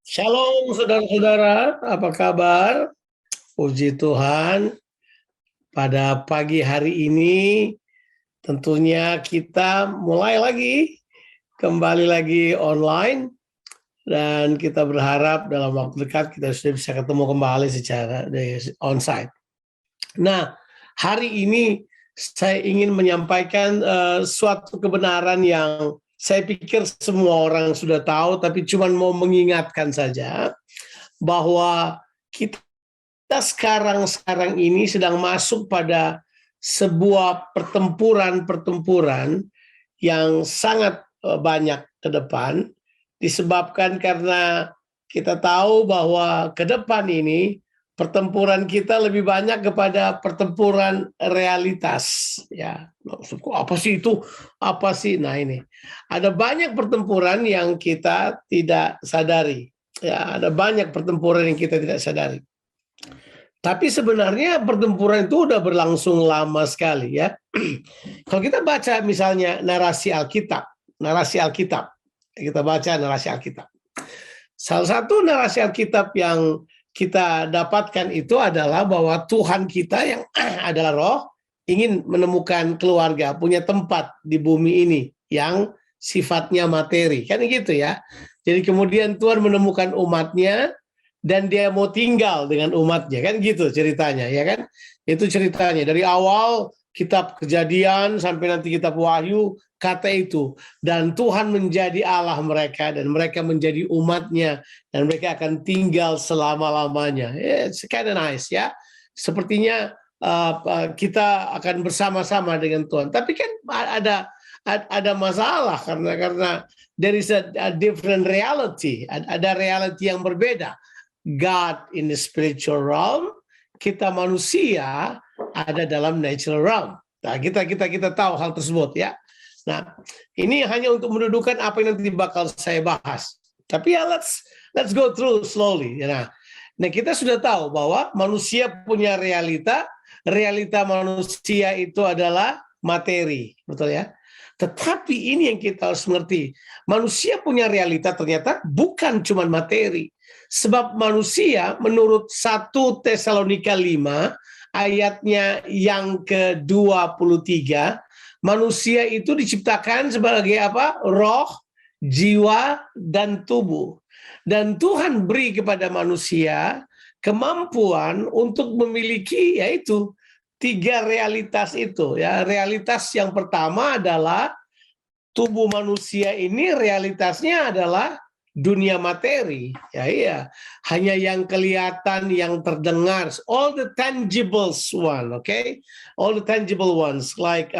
Shalom saudara-saudara, apa kabar? Puji Tuhan, pada pagi hari ini tentunya kita mulai lagi, kembali lagi online, dan kita berharap dalam waktu dekat kita sudah bisa ketemu kembali secara onsite. Nah, hari ini saya ingin menyampaikan suatu kebenaran yang saya pikir semua orang sudah tahu, tapi cuma mau mengingatkan saja bahwa kita sekarang ini sedang masuk pada sebuah pertempuran yang sangat banyak ke depan, disebabkan karena kita tahu bahwa ke depan ini pertempuran kita lebih banyak kepada pertempuran realitas, ya. Maksudku apa sih itu? Apa sih? Nah, ini ada banyak pertempuran yang kita tidak sadari. Ya, ada banyak pertempuran yang kita tidak sadari. Tapi sebenarnya pertempuran itu udah berlangsung lama sekali, ya. Kalau kita baca misalnya narasi Alkitab, kita baca narasi Alkitab. Salah satu narasi Alkitab yang kita dapatkan itu adalah bahwa Tuhan kita yang adalah Roh ingin menemukan keluarga, punya tempat di bumi ini yang sifatnya materi, kan gitu ya. Jadi kemudian Tuhan menemukan umatnya dan dia mau tinggal dengan umatnya, kan gitu ceritanya, ya kan? Itu ceritanya dari awal kitab Kejadian sampai nanti kitab Wahyu, kata itu, dan Tuhan menjadi Allah mereka dan mereka menjadi umatnya dan mereka akan tinggal selama-lamanya. It's kind of nice, ya. Sepertinya kita akan bersama-sama dengan Tuhan. Tapi kan ada masalah karena there is a different reality, ada reality yang berbeda. God in the spiritual realm, kita manusia ada dalam natural realm. Nah, kita tahu hal tersebut, ya. Nah, ini hanya untuk mendudukan apa yang nanti bakal saya bahas. Tapi ya let's go through slowly. Nah, kita sudah tahu bahwa manusia punya realita manusia itu adalah materi, betul ya? Tetapi ini yang kita harus mengerti. Manusia punya realita ternyata bukan cuma materi. Sebab manusia menurut 1 Tesalonika 5 ayatnya yang ke-23, manusia itu diciptakan sebagai apa? Roh, jiwa, dan tubuh. Dan Tuhan beri kepada manusia kemampuan untuk memiliki yaitu 3 realitas itu, ya. Realitas yang pertama adalah tubuh manusia ini realitasnya adalah dunia materi, ya, iya. Hanya yang kelihatan, yang terdengar, all the tangibles one, okay? All the tangible ones like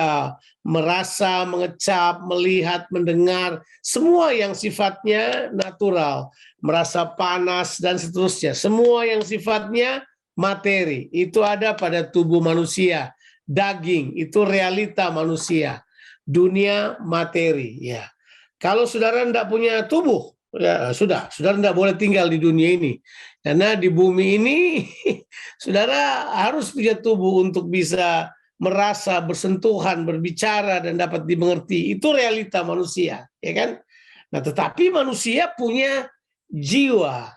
merasa, mengecap, melihat, mendengar, semua yang sifatnya natural, merasa panas dan seterusnya, semua yang sifatnya materi itu ada pada tubuh manusia. Daging itu realita manusia, dunia materi, ya. Kalau saudara tidak punya tubuh, ya sudah, saudara tidak boleh tinggal di dunia ini. Karena di bumi ini, saudara harus punya tubuh untuk bisa merasa, bersentuhan, berbicara, dan dapat dimengerti. Itu realita manusia, ya kan? Nah, tetapi manusia punya jiwa.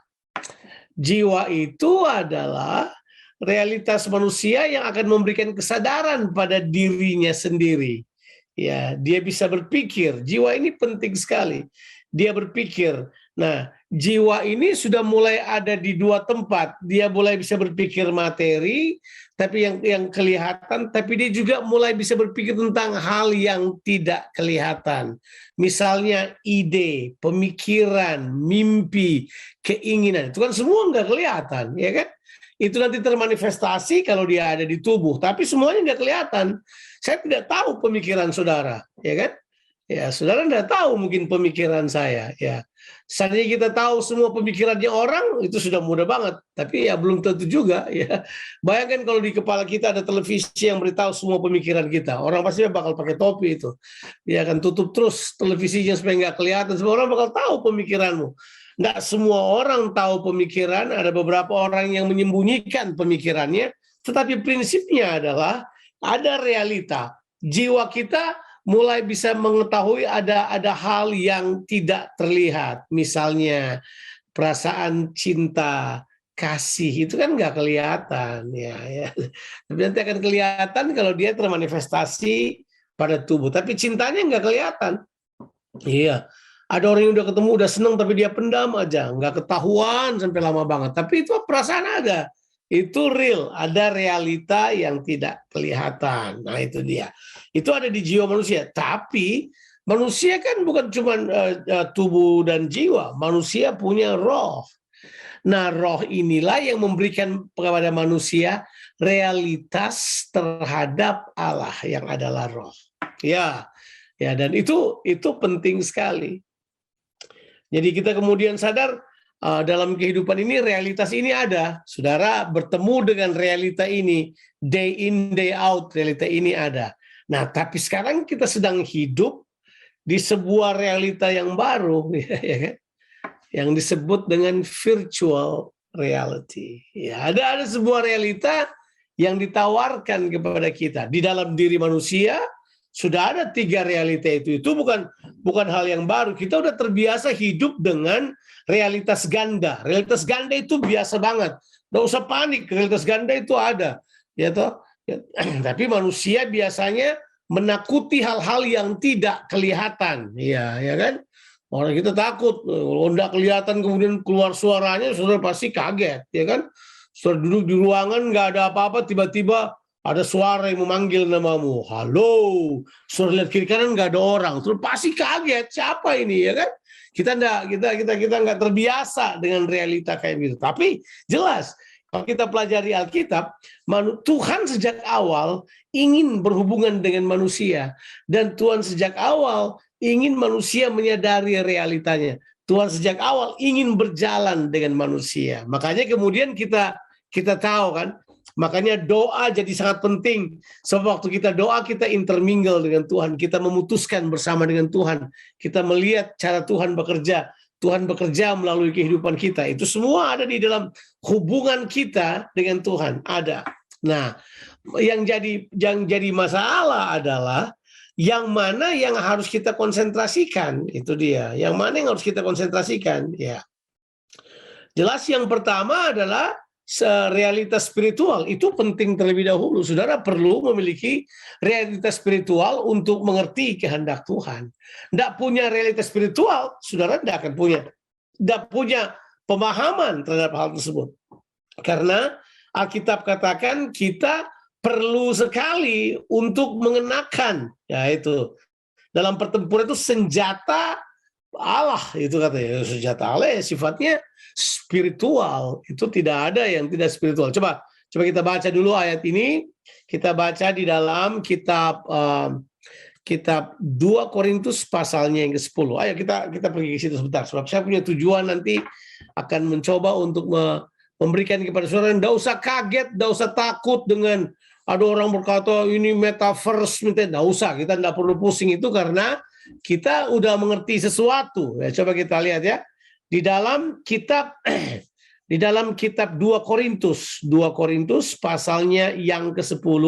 Jiwa itu adalah realitas manusia yang akan memberikan kesadaran pada dirinya sendiri. Ya, dia bisa berpikir. Jiwa ini penting sekali. Dia berpikir. Nah, jiwa ini sudah mulai ada di 2 tempat. Dia mulai bisa berpikir materi, tapi yang kelihatan, tapi dia juga mulai bisa berpikir tentang hal yang tidak kelihatan. Misalnya ide, pemikiran, mimpi, keinginan. Itu kan semua nggak kelihatan, ya kan? Itu nanti termanifestasi kalau dia ada di tubuh, tapi semuanya nggak kelihatan. Saya tidak tahu pemikiran saudara, ya kan? Ya, saudara tidak tahu mungkin pemikiran saya, ya. Seandainya kita tahu semua pemikirannya orang, itu sudah mudah banget. Tapi ya belum tentu juga, ya. Bayangkan kalau di kepala kita ada televisi yang beritahu semua pemikiran kita, orang pasti bakal pakai topi itu. Ya kan, tutup terus televisinya supaya nggak kelihatan, semua orang bakal tahu pemikiranmu. Nggak semua orang tahu pemikiran, ada beberapa orang yang menyembunyikan pemikirannya, tetapi prinsipnya adalah ada realita. Jiwa kita mulai bisa mengetahui ada hal yang tidak terlihat. Misalnya perasaan cinta, kasih itu kan nggak kelihatan ya. Tapi nanti akan kelihatan kalau dia termanifestasi pada tubuh. Tapi cintanya nggak kelihatan. Iya. Ada orang yang udah ketemu, udah seneng, tapi dia pendam aja, nggak ketahuan sampai lama banget. Tapi itu perasaan ada, itu real, ada realita yang tidak kelihatan. Nah itu dia, itu ada di jiwa manusia. Tapi manusia kan bukan cuma tubuh dan jiwa, manusia punya roh. Nah roh inilah yang memberikan kepada manusia realitas terhadap Allah yang adalah roh. Ya, ya dan itu penting sekali. Jadi kita kemudian sadar dalam kehidupan ini realitas ini ada. Saudara bertemu dengan realita ini, day in, day out, realita ini ada. Nah, tapi sekarang kita sedang hidup di sebuah realita yang baru, ya kan? Yang disebut dengan virtual reality. Ya, ada sebuah realita yang ditawarkan kepada kita di dalam diri manusia. Sudah ada 3 realita itu bukan hal yang baru. Kita udah terbiasa hidup dengan realitas ganda. Realitas ganda itu biasa banget. Nggak usah panik, realitas ganda itu ada, ya toh. Ya, tapi manusia biasanya menakuti hal-hal yang tidak kelihatan, ya kan? Orang kita takut, kalau nggak kelihatan kemudian keluar suaranya, saudara pasti kaget, ya kan? Saudara duduk di ruangan nggak ada apa-apa, tiba-tiba ada suara yang memanggil namamu, halo. Saudara lihat kiri kanan nggak ada orang, saudara pasti kaget, siapa ini, ya kan? Kita nggak terbiasa dengan realita kayak gitu. Tapi jelas kalau kita pelajari Alkitab, Tuhan sejak awal ingin berhubungan dengan manusia, dan Tuhan sejak awal ingin manusia menyadari realitanya. Tuhan sejak awal ingin berjalan dengan manusia. Makanya kemudian kita tahu kan, makanya doa jadi sangat penting. Sebab waktu kita doa, kita intermingle dengan Tuhan, kita memutuskan bersama dengan Tuhan, kita melihat cara Tuhan bekerja. Tuhan bekerja melalui kehidupan kita. Itu semua ada di dalam hubungan kita dengan Tuhan, ada. Nah, yang jadi masalah adalah yang mana yang harus kita konsentrasikan, itu dia. Yang mana yang harus kita konsentrasikan, ya. Jelas yang pertama adalah realitas spiritual, itu penting terlebih dahulu. Saudara perlu memiliki realitas spiritual untuk mengerti kehendak Tuhan. Tidak punya realitas spiritual, saudara tidak akan punya pemahaman terhadap hal tersebut. Karena Alkitab katakan kita perlu sekali untuk mengenakan, yaitu dalam pertempuran itu senjata Allah, itu katanya. Senjata Allah ya sifatnya spiritual, itu tidak ada yang tidak spiritual. Coba kita baca dulu ayat ini. Kita baca di dalam kitab 2 Korintus pasalnya yang ke-10. Ayo kita pergi ke situ sebentar. Sebab saya punya tujuan nanti akan mencoba untuk memberikan kepada saudara, tidak usah kaget, tidak usah takut dengan ada orang berkata ini metaverse, tidak usah, kita tidak perlu pusing itu karena kita udah mengerti sesuatu. Ya, coba kita lihat ya. Di dalam kitab 2 Korintus pasalnya yang ke-10.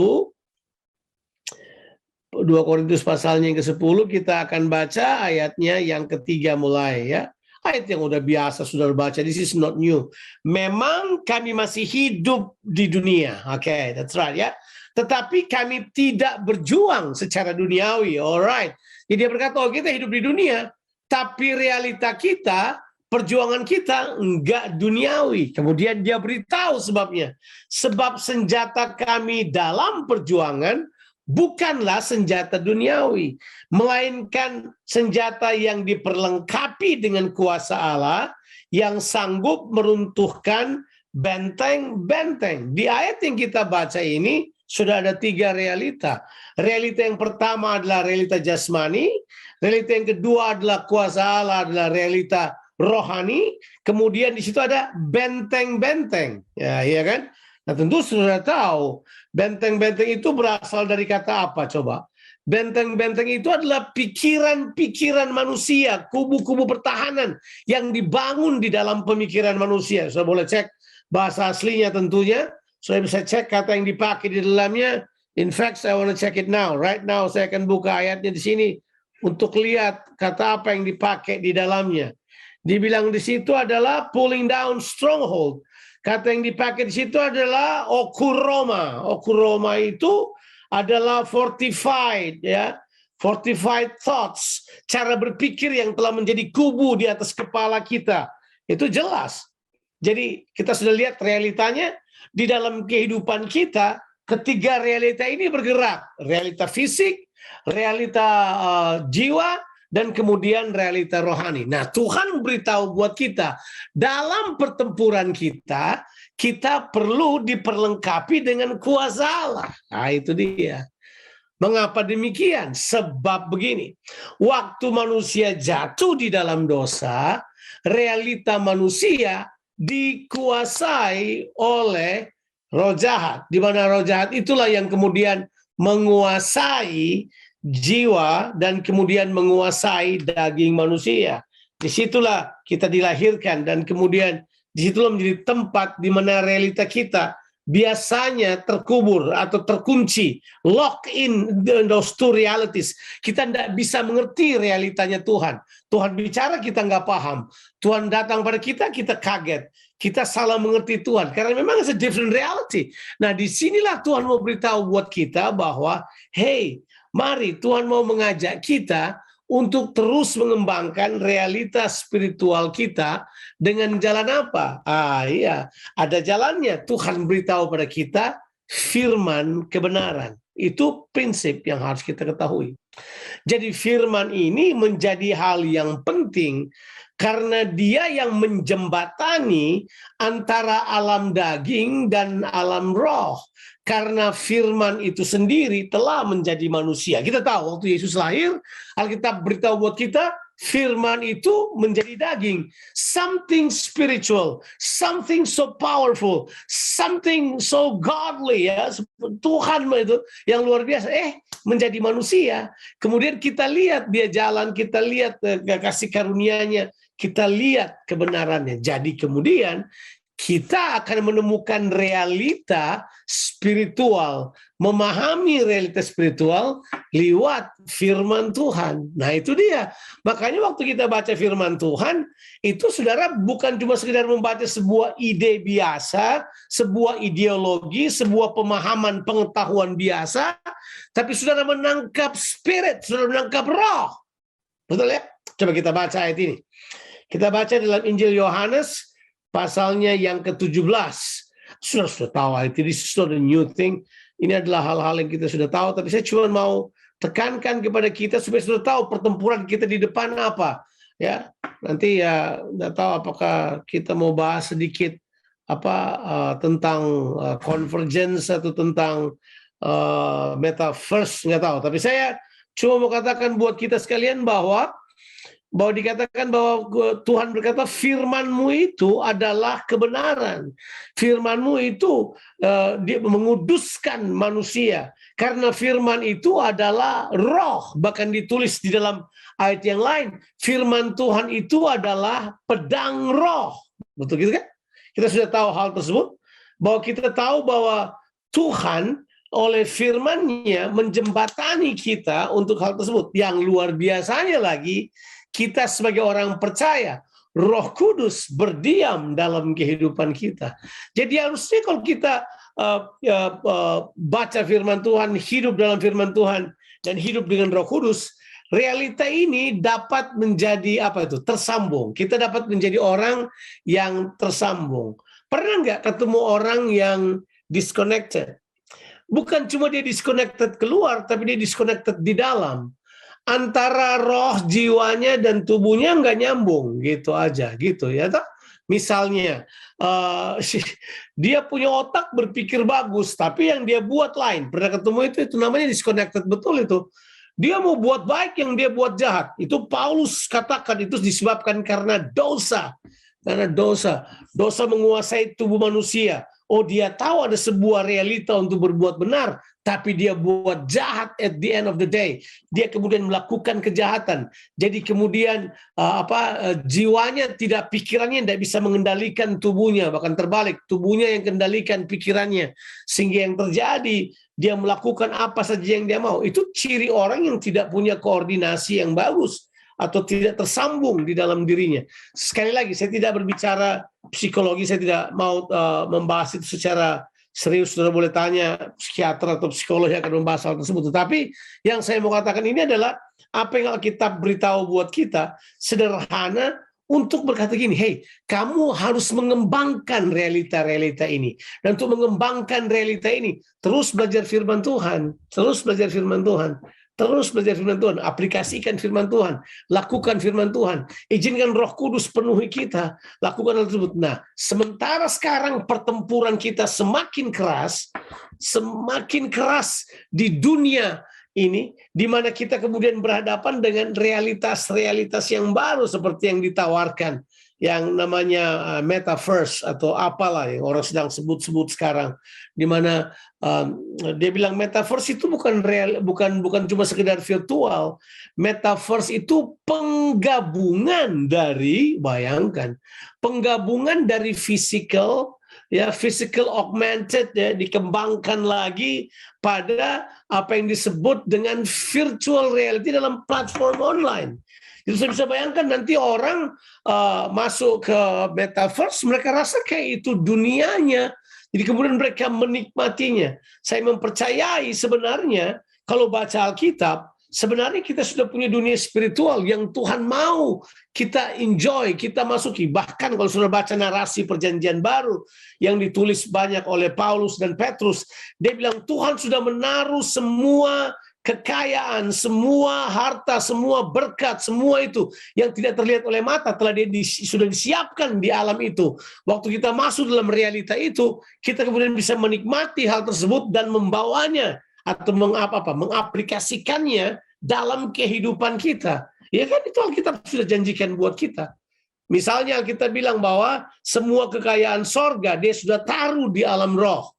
2 Korintus pasalnya yang ke-10 kita akan baca ayatnya yang ketiga mulai ya. Ayat yang udah biasa sudah baca, this is not new. Memang kami masih hidup di dunia. Okay, that's right ya. Tetapi kami tidak berjuang secara duniawi. Alright. Jadi dia berkata, oh kita hidup di dunia, tapi realita kita, perjuangan kita enggak duniawi. Kemudian dia beritahu sebabnya. Sebab senjata kami dalam perjuangan bukanlah senjata duniawi, melainkan senjata yang diperlengkapi dengan kuasa Allah yang sanggup meruntuhkan benteng-benteng. Di ayat yang kita baca ini sudah ada 3 realita. Realita yang pertama adalah realita jasmani, realita yang kedua adalah kuasa Allah, adalah realita rohani, kemudian di situ ada benteng-benteng. Ya, iya kan? Nah, tentu sudah tahu benteng-benteng itu berasal dari kata apa coba? Benteng-benteng itu adalah pikiran-pikiran manusia, kubu-kubu pertahanan yang dibangun di dalam pemikiran manusia. Saya boleh cek bahasa aslinya tentunya. Saya bisa cek kata yang dipakai di dalamnya. In fact, I want to check it now. Right now, saya akan buka ayatnya di sini untuk lihat kata apa yang dipakai di dalamnya. Dibilang di situ adalah pulling down stronghold. Kata yang dipakai di situ adalah okuroma. Okuroma itu adalah fortified, ya, fortified thoughts, cara berpikir yang telah menjadi kubu di atas kepala kita. Itu jelas. Jadi kita sudah lihat realitanya di dalam kehidupan kita. Ketiga realita ini bergerak, realita fisik, realita jiwa, dan kemudian realita rohani. Nah, Tuhan beritahu buat kita, dalam pertempuran kita, kita perlu diperlengkapi dengan kuasa Allah. Nah, itu dia. Mengapa demikian? Sebab begini, waktu manusia jatuh di dalam dosa, realita manusia dikuasai oleh roh jahat. Di mana roh jahat itulah yang kemudian menguasai jiwa dan kemudian menguasai daging manusia. Disitulah kita dilahirkan dan kemudian disitulah menjadi tempat di mana realita kita biasanya terkubur atau terkunci, lock in those two realities. Kita tidak bisa mengerti realitanya Tuhan. Tuhan bicara kita nggak paham. Tuhan datang pada kita, kita kaget. Kita salah mengerti Tuhan karena memang it's a different reality. Nah, disinilah Tuhan mau beritahu buat kita bahwa, hey, mari Tuhan mau mengajak kita untuk terus mengembangkan realitas spiritual kita dengan jalan apa? Iya, ada jalannya. Tuhan beritahu pada kita firman kebenaran. Itu prinsip yang harus kita ketahui. Jadi firman ini menjadi hal yang penting karena dia yang menjembatani antara alam daging dan alam roh. Karena firman itu sendiri telah menjadi manusia. Kita tahu waktu Yesus lahir, Alkitab beritahu buat kita, firman itu menjadi daging. Something spiritual, something so powerful, something so godly, ya. Tuhan itu yang luar biasa, menjadi manusia. Kemudian kita lihat dia jalan, kita lihat kasih karunia-Nya, kita lihat kebenarannya. Jadi kemudian kita akan menemukan realita spiritual, memahami realita spiritual lewat firman Tuhan. Nah, itu dia. Makanya waktu kita baca firman Tuhan, itu saudara bukan cuma sekedar membaca sebuah ide biasa, sebuah ideologi, sebuah pemahaman pengetahuan biasa, tapi saudara menangkap spirit, saudara menangkap roh. Betul ya? Coba kita baca ayat ini. Kita baca dalam Injil Yohanes, pasalnya yang ke-17. Sudah tahu, this is not a new thing. Ini adalah hal-hal yang kita sudah tahu, tapi saya cuma mau tekankan kepada kita supaya sudah tahu pertempuran kita di depan apa. Ya, nanti ya nggak tahu apakah kita mau bahas sedikit tentang convergence atau tentang metaverse, nggak tahu. Tapi saya cuma mau katakan buat kita sekalian bahwa dikatakan bahwa Tuhan berkata firman-Mu itu adalah kebenaran. Firman-Mu itu dia menguduskan manusia. Karena firman itu adalah roh. Bahkan ditulis di dalam ayat yang lain. Firman Tuhan itu adalah pedang roh. Betul gitu kan? Kita sudah tahu hal tersebut. Bahwa kita tahu bahwa Tuhan oleh firman-Nya menjembatani kita untuk hal tersebut. Yang luar biasanya lagi, kita sebagai orang percaya, Roh Kudus berdiam dalam kehidupan kita. Jadi harusnya kalau kita baca firman Tuhan, hidup dalam firman Tuhan, dan hidup dengan Roh Kudus, realita ini dapat menjadi tersambung. Kita dapat menjadi orang yang tersambung. Pernah nggak ketemu orang yang disconnected? Bukan cuma dia disconnected keluar, tapi dia disconnected di dalam. Antara roh, jiwanya, dan tubuhnya nggak nyambung, gitu aja, gitu ya. Misalnya, dia punya otak berpikir bagus, tapi yang dia buat lain. Pernah ketemu itu namanya disconnected betul itu. Dia mau buat baik, yang dia buat jahat. Itu Paulus katakan itu disebabkan karena dosa. Karena dosa menguasai tubuh manusia. Oh, dia tahu ada sebuah realita untuk berbuat benar, tapi dia buat jahat at the end of the day. Dia kemudian melakukan kejahatan. Jadi kemudian jiwanya pikirannya tidak bisa mengendalikan tubuhnya, bahkan terbalik, tubuhnya yang kendalikan pikirannya. Sehingga yang terjadi, dia melakukan apa saja yang dia mau. Itu ciri orang yang tidak punya koordinasi yang bagus atau tidak tersambung di dalam dirinya. Sekali lagi, saya tidak berbicara psikologi, saya tidak mau membahas itu secara serius. Saudara boleh tanya psikiater atau psikolog yang akan membahas hal tersebut. Tetapi yang saya mau katakan ini adalah apa yang Alkitab beritahu buat kita, sederhana, untuk berkata gini, hey, kamu harus mengembangkan realita-realita ini. Dan untuk mengembangkan realita ini, terus belajar firman Tuhan, terus belajar firman Tuhan, terus belajar firman Tuhan, aplikasikan firman Tuhan, lakukan firman Tuhan, izinkan Roh Kudus penuhi kita, lakukan hal tersebut. Nah, sementara sekarang pertempuran kita semakin keras di dunia ini, di mana kita kemudian berhadapan dengan realitas-realitas yang baru seperti yang ditawarkan, yang namanya metaverse atau apalah yang orang sedang sebut-sebut sekarang, di mana dia bilang metaverse itu bukan cuma sekedar virtual. Metaverse itu penggabungan dari, bayangkan, penggabungan dari physical augmented, dikembangkan lagi pada apa yang disebut dengan virtual reality dalam platform online. Jadi saya bisa bayangkan nanti orang masuk ke metaverse, mereka rasa kayak itu dunianya. Jadi kemudian mereka menikmatinya. Saya mempercayai sebenarnya kalau baca Alkitab, sebenarnya kita sudah punya dunia spiritual yang Tuhan mau kita enjoy, kita masuki. Bahkan kalau sudah baca narasi perjanjian baru yang ditulis banyak oleh Paulus dan Petrus, dia bilang Tuhan sudah menaruh semua kekayaan, semua harta, semua berkat, semua itu yang tidak terlihat oleh mata sudah disiapkan di alam itu. Waktu kita masuk dalam realita itu, kita kemudian bisa menikmati hal tersebut dan membawanya atau mengaplikasikannya dalam kehidupan kita. Ya kan, itu Alkitab sudah janjikan buat kita. Misalnya Alkitab bilang bahwa semua kekayaan sorga dia sudah taruh di alam roh.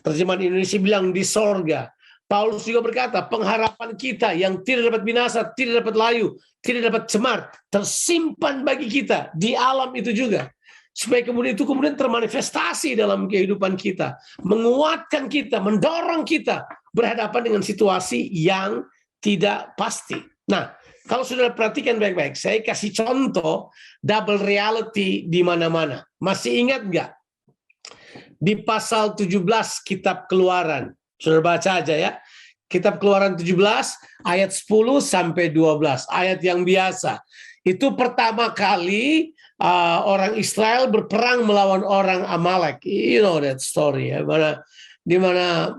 Terjemahan Indonesia bilang di sorga. Paulus juga berkata, pengharapan kita yang tidak dapat binasa, tidak dapat layu, tidak dapat cemar, tersimpan bagi kita di alam itu juga. Supaya kemudian termanifestasi dalam kehidupan kita, menguatkan kita, mendorong kita berhadapan dengan situasi yang tidak pasti. Nah, kalau sudah perhatikan baik-baik, saya kasih contoh double reality di mana-mana. Masih ingat nggak? Di pasal 17 Kitab Keluaran, sudah baca aja ya. Kitab Keluaran 17 ayat 10 sampai 12, ayat yang biasa. Itu pertama kali orang Israel berperang melawan orang Amalek. You know that story ya. Di mana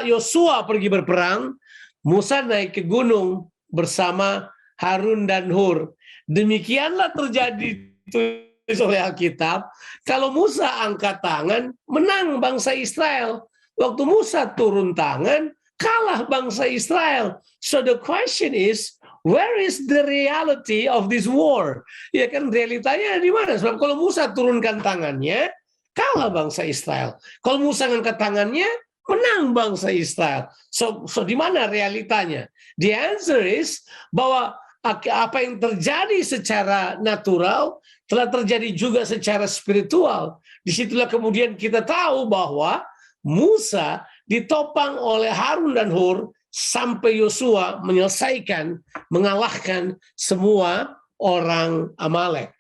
Yosua pergi berperang, Musa naik ke gunung bersama Harun dan Hur. Demikianlah terjadi ditulis oleh Alkitab. Kalau Musa angkat tangan, menang bangsa Israel. Waktu Musa turun tangan, kalah bangsa Israel. So the question is, where is the reality of this war? Ya kan, realitanya di mana? Sebab kalau Musa turunkan tangannya, kalah bangsa Israel. Kalau Musa angkat tangannya, menang bangsa Israel. So di mana realitanya? The answer is bahwa apa yang terjadi secara natural telah terjadi juga secara spiritual. Disitulah kemudian kita tahu bahwa Musa ditopang oleh Harun dan Hur sampai Yosua menyelesaikan, mengalahkan semua orang Amalek.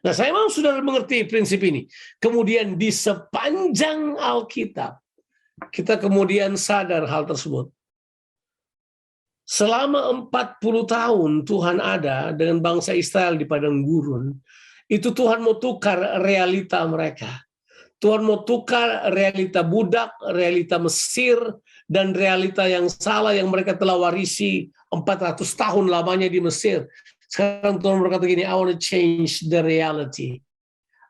Nah, saya mau saudara mengerti prinsip ini. Kemudian di sepanjang Alkitab, kita kemudian sadar hal tersebut. Selama 40 tahun Tuhan ada dengan bangsa Israel di padang gurun, itu Tuhan mau tukar realita mereka. Tuhan mau tukar realita budak, realita Mesir, dan realita yang salah yang mereka telah warisi 400 tahun lamanya di Mesir. Sekarang Tuhan berkata gini, I want to change the reality.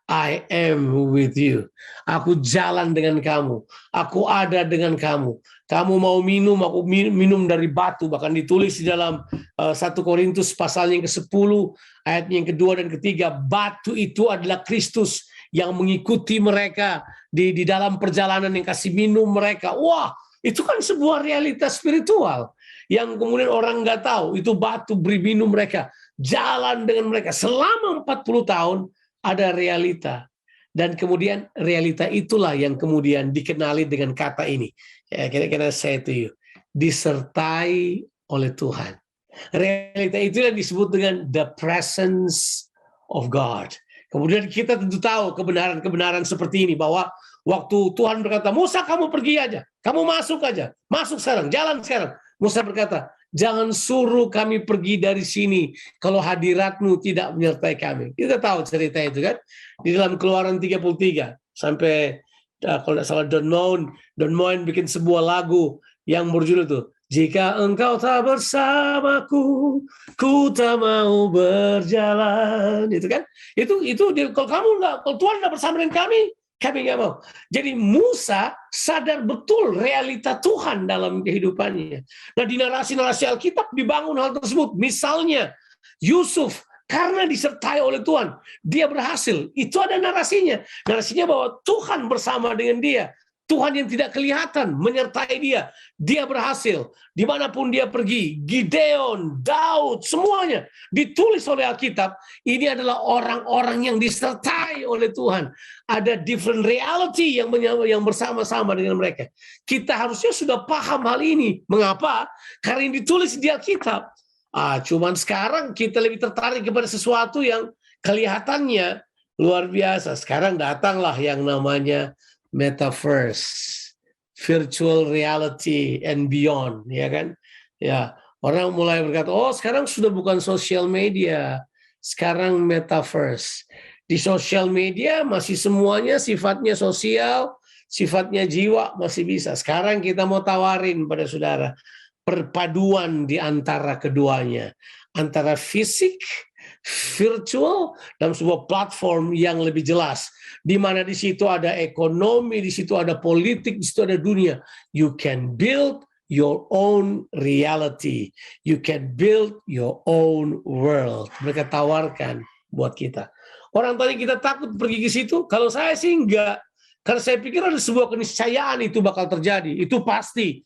I am with you. Aku jalan dengan kamu. Aku ada dengan kamu. Kamu mau minum, aku minum dari batu. Bahkan ditulis di dalam 1 Korintus pasalnya yang ke-10, ayatnya yang kedua dan ketiga. Batu itu adalah Kristus yang mengikuti mereka di dalam perjalanan, yang kasih minum mereka. Wah, itu kan sebuah realitas spiritual yang kemudian orang nggak tahu. Itu batu beri minum mereka. Jalan dengan mereka. Selama 40 tahun ada realita. Dan kemudian realita itulah yang kemudian dikenali dengan kata ini. Ya, kira-kira saya to you. Disertai oleh Tuhan. Realita itu yang disebut dengan the presence of God. Kemudian kita tentu tahu kebenaran-kebenaran seperti ini, bahwa waktu Tuhan berkata, Musa kamu pergi aja, kamu masuk aja, masuk sekarang, jalan sekarang. Musa berkata, jangan suruh kami pergi dari sini kalau hadiratmu tidak menyertai kami. Kita tahu cerita itu kan, di dalam Keluaran 33, sampai kalau tidak salah Don Moen bikin sebuah lagu yang berjudul itu, jika engkau tak bersamaku, ku tak mau berjalan. Itu kan? Kalau Tuhan tidak bersama dengan kami nggak mau. Jadi Musa sadar betul realita Tuhan dalam kehidupannya. Nah, di narasi-narasi Alkitab dibangun hal tersebut. Misalnya Yusuf, karena disertai oleh Tuhan, dia berhasil. Itu ada narasinya. Narasinya bahwa Tuhan bersama dengan dia. Tuhan yang tidak kelihatan menyertai dia. Dia berhasil. Dimanapun dia pergi. Gideon, Daud, semuanya ditulis oleh Alkitab. Ini adalah orang-orang yang disertai oleh Tuhan. Ada different reality yang bersama-sama dengan mereka. Kita harusnya sudah paham hal ini. Mengapa? Karena ini ditulis di Alkitab. Cuman sekarang kita lebih tertarik kepada sesuatu yang kelihatannya luar biasa. Sekarang datanglah yang namanya metaverse, virtual reality and beyond, ya kan? Ya, orang mulai berkata, oh sekarang sudah bukan social media, sekarang metaverse. Di social media masih semuanya sifatnya sosial, sifatnya jiwa masih bisa. Sekarang kita mau tawarin pada saudara perpaduan di antara keduanya, antara fisik, virtual, dalam sebuah platform yang lebih jelas, di mana di situ ada ekonomi, di situ ada politik, di situ ada dunia. You can build your own reality, you can build your own world. Mereka tawarkan buat kita. Orang tadi kita takut pergi ke situ, kalau saya sih enggak. Karena saya pikir ada sebuah keniscayaan itu bakal terjadi. Itu pasti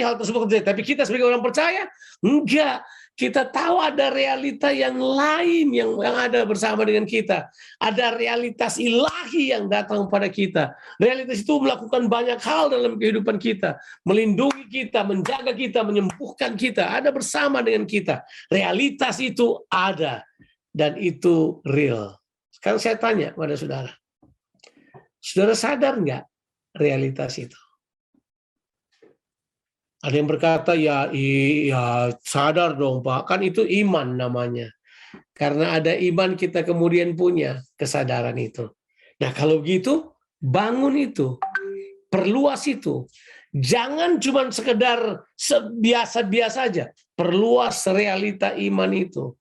hal tersebut terjadi. Tapi kita sebagai orang percaya, enggak. Kita tahu ada realita yang lain yang ada bersama dengan kita. Ada realitas ilahi yang datang pada kita. Realitas itu melakukan banyak hal dalam kehidupan kita. Melindungi kita, menjaga kita, menyembuhkan kita. Ada bersama dengan kita. Realitas itu ada. Dan itu real. Sekarang saya tanya pada saudara. Saudara sadar nggak realitas itu? Ada yang berkata, ya sadar dong Pak, kan itu iman namanya. Karena ada iman kita kemudian punya kesadaran itu. Nah kalau begitu, bangun itu, perluas itu. Jangan cuma sekedar biasa-biasa aja, perluas realita iman itu.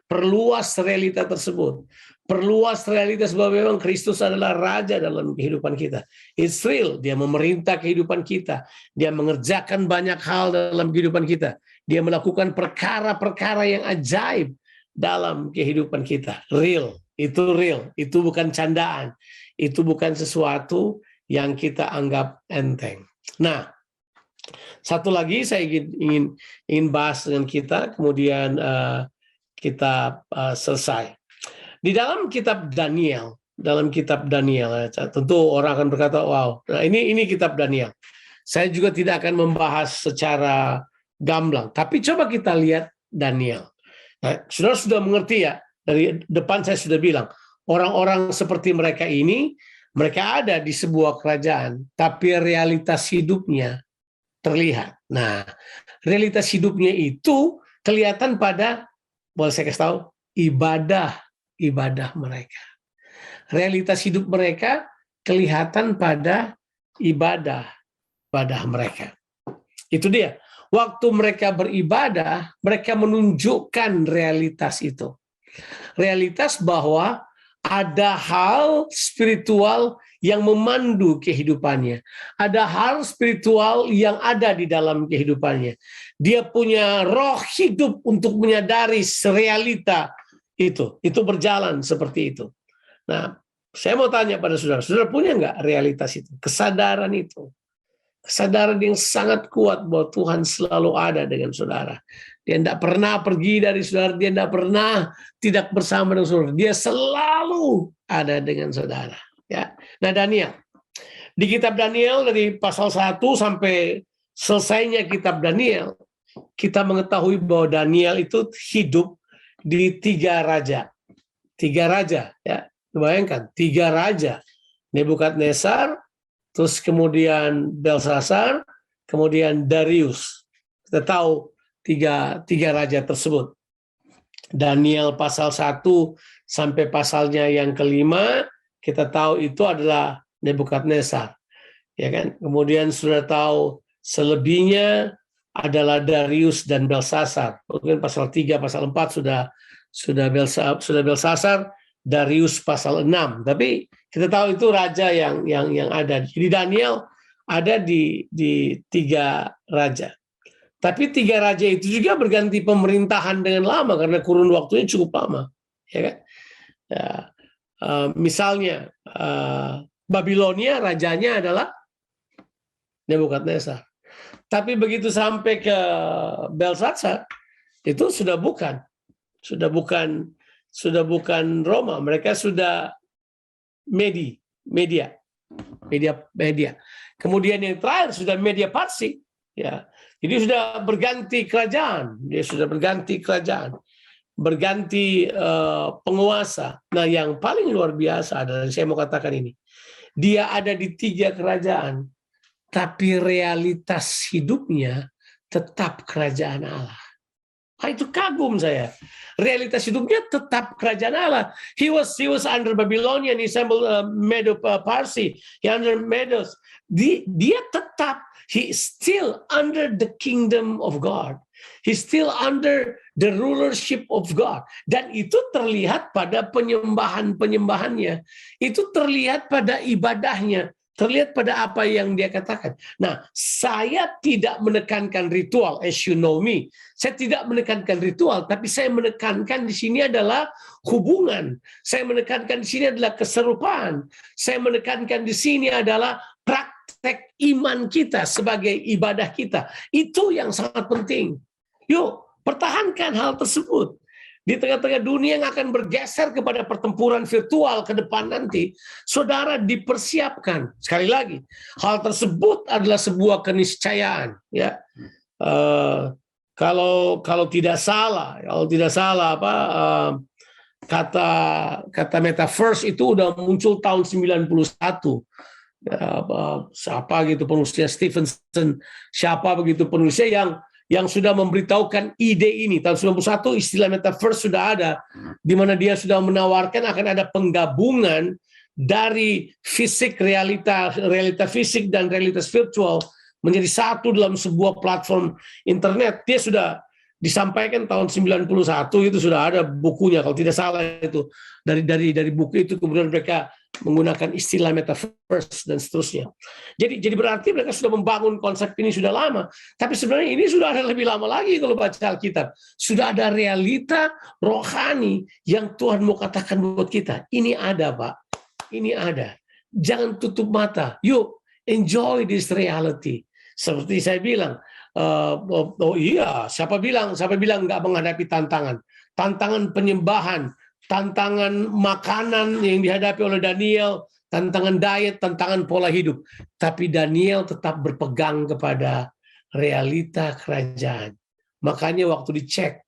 Perluas realita tersebut. Perluas realitas bahwa memang Kristus adalah Raja dalam kehidupan kita. It's real. Dia memerintah kehidupan kita. Dia mengerjakan banyak hal dalam kehidupan kita. Dia melakukan perkara-perkara yang ajaib dalam kehidupan kita. Real. Itu real. Itu bukan candaan. Itu bukan sesuatu yang kita anggap enteng. Nah, satu lagi saya ingin bahas dengan kita, kemudian kita selesai. Di dalam kitab Daniel, tentu orang akan berkata, wow, nah ini kitab Daniel. Saya juga tidak akan membahas secara gamblang, tapi coba kita lihat Daniel. Nah, saudara sudah mengerti ya, dari depan saya sudah bilang, orang-orang seperti mereka ini, mereka ada di sebuah kerajaan, tapi realitas hidupnya terlihat. Nah, realitas hidupnya itu kelihatan pada, boleh saya kasih tahu, ibadah mereka. Realitas hidup mereka kelihatan pada ibadah mereka. Itu dia. Waktu mereka beribadah, mereka menunjukkan realitas itu. Realitas bahwa ada hal spiritual yang memandu kehidupannya. Ada hal spiritual yang ada di dalam kehidupannya. Dia punya roh hidup untuk menyadari realita itu berjalan seperti itu. Nah, saya mau tanya pada saudara punya nggak realitas itu, kesadaran itu, kesadaran yang sangat kuat bahwa Tuhan selalu ada dengan saudara. Dia tidak pernah pergi dari saudara, dia tidak pernah tidak bersama dengan saudara, dia selalu ada dengan saudara. Ya, nah Daniel, di kitab Daniel dari pasal 1 sampai selesainya kitab Daniel, kita mengetahui bahwa Daniel itu hidup di 3 raja. 3 raja, ya. Bayangkan, 3 raja. Nebukadnezar, terus kemudian Belsasar, kemudian Darius. Kita tahu tiga raja tersebut. Daniel pasal 1 sampai pasalnya yang kelima, kita tahu itu adalah Nebukadnezar. Ya kan? Kemudian sudah tahu selebihnya adalah Darius dan Belsasar. Mungkin pasal 3, pasal 4 sudah Belsasar, Darius pasal 6. Tapi kita tahu itu raja yang ada. Jadi Daniel ada di 3 raja. Tapi 3 raja itu juga berganti pemerintahan dengan lama karena kurun waktunya cukup lama, ya kan? Ya, misalnya Babilonia rajanya adalah Nebukadnezar. Tapi begitu sampai ke Belsasar itu sudah bukan Roma, mereka sudah media. Kemudian yang terakhir sudah media Parsi, ya. Jadi sudah berganti kerajaan, berganti penguasa. Nah, yang paling luar biasa adalah, saya mau katakan ini, dia ada di 3 kerajaan, tapi realitas hidupnya tetap kerajaan Allah. Itu kagum saya. Realitas hidupnya tetap kerajaan Allah. He was under Babylonian, he Medo Parsi, he under Medos. Dia tetap, he still under the kingdom of God. He still under the rulership of God. Dan itu terlihat pada penyembahannya. Itu terlihat pada ibadahnya. Terlihat pada apa yang dia katakan. Nah, saya tidak menekankan ritual, as you know me. Saya tidak menekankan ritual, tapi saya menekankan di sini adalah hubungan. Saya menekankan di sini adalah keserupaan. Saya menekankan di sini adalah praktek iman kita sebagai ibadah kita. Itu yang sangat penting. Yuk, pertahankan hal tersebut. Di tengah-tengah dunia yang akan bergeser kepada pertempuran virtual ke depan nanti, saudara dipersiapkan. Sekali lagi, hal tersebut adalah sebuah keniscayaan. Ya, kalau tidak salah kata metaverse itu udah muncul tahun 91. Siapa gitu penulisnya, Stephenson, siapa begitu penulisnya yang sudah memberitahukan ide ini. Tahun 91 istilah metaverse sudah ada, di mana dia sudah menawarkan akan ada penggabungan dari realita fisik dan realitas virtual menjadi satu dalam sebuah platform internet. Dia sudah disampaikan tahun 91, itu sudah ada bukunya kalau tidak salah itu. Dari buku itu kemudian mereka menggunakan istilah metaverse dan seterusnya. Jadi berarti mereka sudah membangun konsep ini sudah lama. Tapi sebenarnya ini sudah ada lebih lama lagi kalau baca Alkitab. Sudah ada realita rohani yang Tuhan mau katakan buat kita. Ini ada, Pak. Ini ada. Jangan tutup mata. Yuk, enjoy this reality. Seperti saya bilang, siapa bilang nggak menghadapi tantangan penyembahan, tantangan makanan yang dihadapi oleh Daniel, tantangan diet, tantangan pola hidup. Tapi Daniel tetap berpegang kepada realita kerajaan. Makanya waktu dicek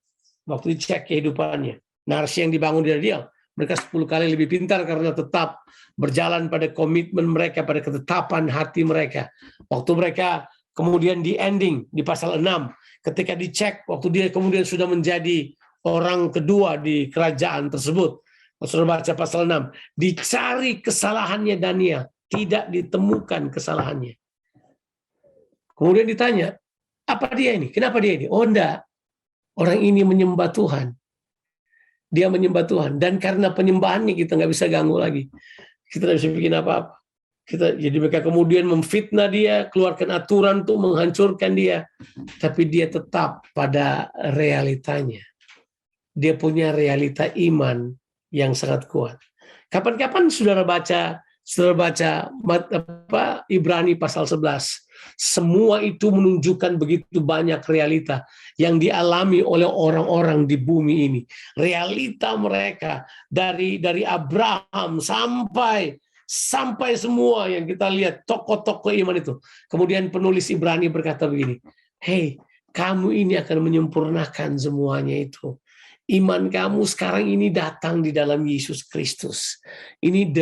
kehidupannya, narasi yang dibangun di Daniel, mereka 10 kali lebih pintar karena tetap berjalan pada komitmen mereka, pada ketetapan hati mereka. Waktu mereka kemudian di ending, di pasal 6, ketika dicek, waktu dia kemudian sudah menjadi orang kedua di kerajaan tersebut. Saudara baca pasal 6, dicari kesalahannya Daniel, tidak ditemukan kesalahannya. Kemudian ditanya, apa dia ini? Kenapa dia ini? Oh enggak, orang ini menyembah Tuhan. Dia menyembah Tuhan, dan karena penyembahannya kita nggak bisa ganggu lagi. Kita nggak bisa bikin apa-apa. Jadi mereka kemudian memfitnah dia, keluarkan aturan untuk menghancurkan dia. Tapi dia tetap pada realitanya. Dia punya realita iman yang sangat kuat. Kapan-kapan saudara baca Ibrani pasal 11. Semua itu menunjukkan begitu banyak realita yang dialami oleh orang-orang di bumi ini. Realita mereka dari Abraham sampai semua yang kita lihat tokoh-tokoh iman itu. Kemudian penulis Ibrani berkata begini, hey, kamu ini akan menyempurnakan semuanya itu. Iman kamu sekarang ini datang di dalam Yesus Kristus. Ini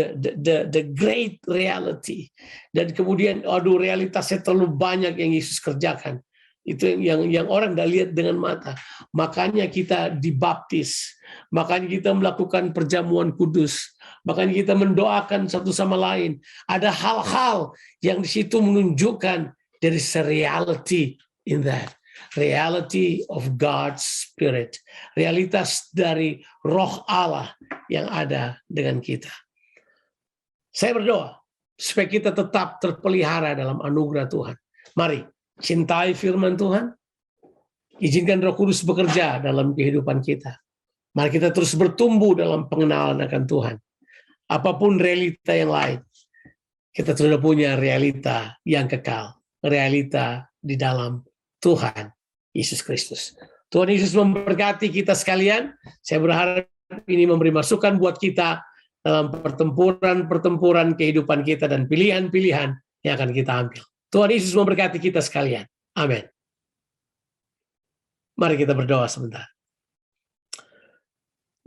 the great reality. Dan kemudian, aduh, realitasnya terlalu banyak yang Yesus kerjakan. Itu yang orang tidak lihat dengan mata. Makanya kita dibaptis. Makanya kita melakukan perjamuan kudus. Makanya kita mendoakan satu sama lain. Ada hal-hal yang di situ menunjukkan there is a reality in that. Reality of God's Spirit. Realitas dari roh Allah yang ada dengan kita. Saya berdoa supaya kita tetap terpelihara dalam anugerah Tuhan. Mari, cintai firman Tuhan. Izinkan Roh Kudus bekerja dalam kehidupan kita. Mari kita terus bertumbuh dalam pengenalan akan Tuhan. Apapun realita yang lain, kita sudah punya realita yang kekal. Realita di dalam Tuhan Yesus Kristus. Tuhan Yesus memberkati kita sekalian. Saya berharap ini memberi masukan buat kita dalam pertempuran kehidupan kita dan pilihan-pilihan yang akan kita ambil. Tuhan Yesus memberkati kita sekalian. Amin. Mari kita berdoa sebentar.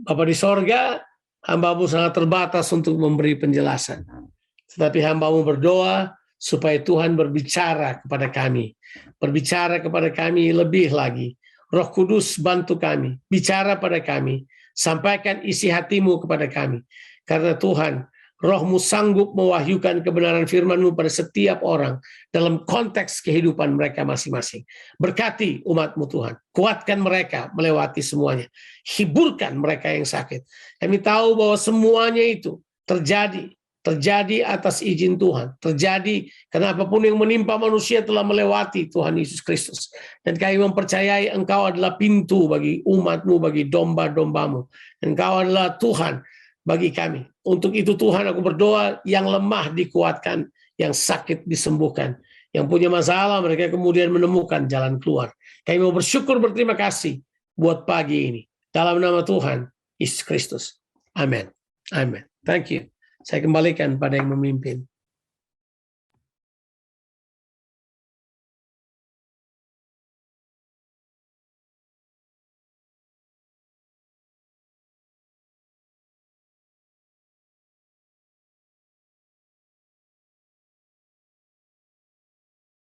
Bapa di sorga, hamba-Mu sangat terbatas untuk memberi penjelasan. Tetapi hamba-Mu berdoa supaya Tuhan berbicara kepada kami. Berbicara kepada kami lebih lagi. Roh Kudus bantu kami. Bicara pada kami. Sampaikan isi hati-Mu kepada kami. Karena Tuhan, Roh-Mu sanggup mewahyukan kebenaran firman-Mu pada setiap orang dalam konteks kehidupan mereka masing-masing. Berkati umat-Mu Tuhan. Kuatkan mereka melewati semuanya. Hiburkan mereka yang sakit. Kami tahu bahwa semuanya itu terjadi atas izin Tuhan. Terjadi karena apapun yang menimpa manusia telah melewati Tuhan Yesus Kristus. Dan kami mempercayai Engkau adalah pintu bagi umat-Mu, bagi domba-domba-Mu. Engkau adalah Tuhan bagi kami. Untuk itu Tuhan, aku berdoa yang lemah dikuatkan, yang sakit disembuhkan, yang punya masalah mereka kemudian menemukan jalan keluar. Kami mau bersyukur, berterima kasih buat pagi ini. Dalam nama Tuhan Yesus Kristus. Amin. Amin. Thank you. Saya kembalikan pada yang memimpin.